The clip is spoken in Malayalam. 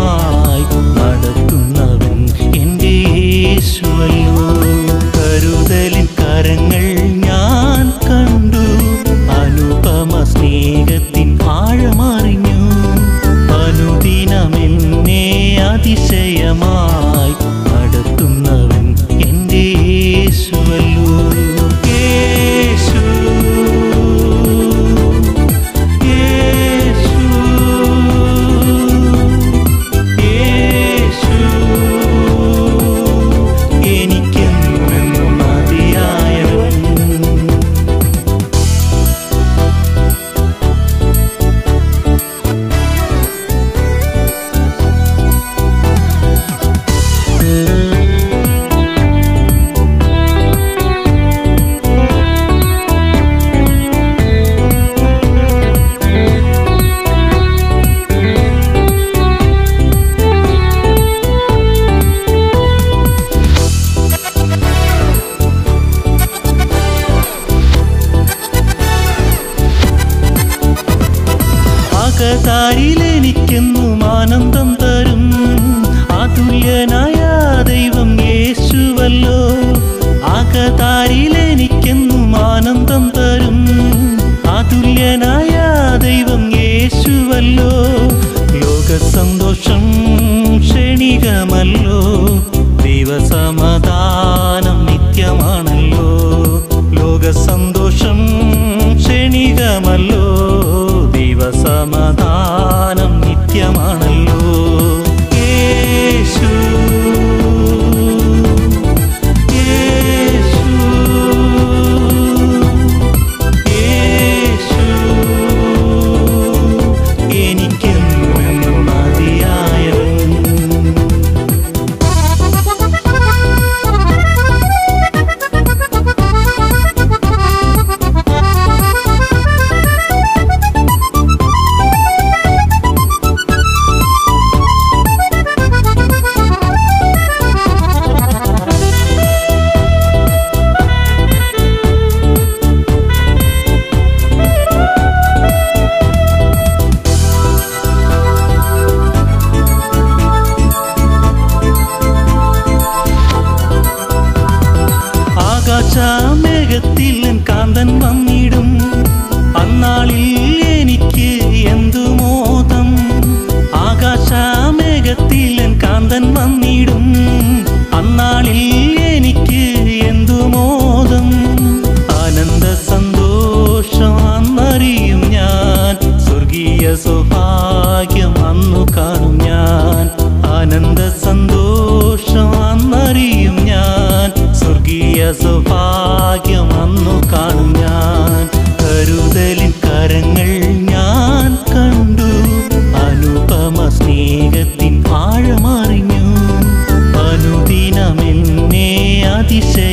അതിശയമായി നടത്തുന്നവൻ എൻ്റെ യേശുവല്ലോ. കരുതലിൻ കരങ്ങൾ ഞാൻ കണ്ടു, അനുപമ സ്നേഹത്തിൻ ആഴമറിഞ്ഞു. അനുദിനമെന്നെ അതിശയമായി നടത്തുന്നവൻ എൻ്റെ യേശുവല്ലോ. യേശു യേശു യേശു എനിക്കെന്നും മതിയായവൻ. അകതാരിലെനിക്കെന്നും ആനന്ദം തരും അതുല്യനായ ദൈവം യേശുവല്ലോ. അകതാരിലെനിക്കെന്നും ആനന്ദം തരും അതുല്യനായ ദൈവം യേശുവല്ലോ. ലോകസന്തോഷം ക്ഷണികമല്ലോ, ദൈവസമാധാനം നിത്യമാണല്ലോ. ലോകസന്തോഷം ക്ഷണികമല്ലോ, ദൈവസമാധാനം നിത്യമാണല്ലോ. യേശു യേശു യേശു എനിക്കെന്നും മതിയായവൻ. ആകാശമേഘത്തിൽ കാന്തൻ വന്നിടും, അന്നാളിൽ എനിക്ക് എന്തു മോദം. ആകാശമേഘത്തിൽ കാന്തൻ വന്നിടും, അന്നാളിൽ എനിക്ക് എന്തു മോദം. ആനന്ദ സന്തോഷം അന്നറിയും ഞാൻ, സ്വർഗീയ സൗഭാഗ്യം അന്നു കാണും ഞാൻ. ആനന്ദ സന്തോഷം അന്നറിയും ഞാൻ, സ്വർഗീയ സൗഭാഗ്യം അന്നു കാണും ഞാൻ. കരുതലിൻ കരങ്ങൾ ഞാൻ കണ്ടു, അനുപമ സ്നേഹത്തിൻ ആഴമറിഞ്ഞു. അനുദിനമെന്നെ അതിശയ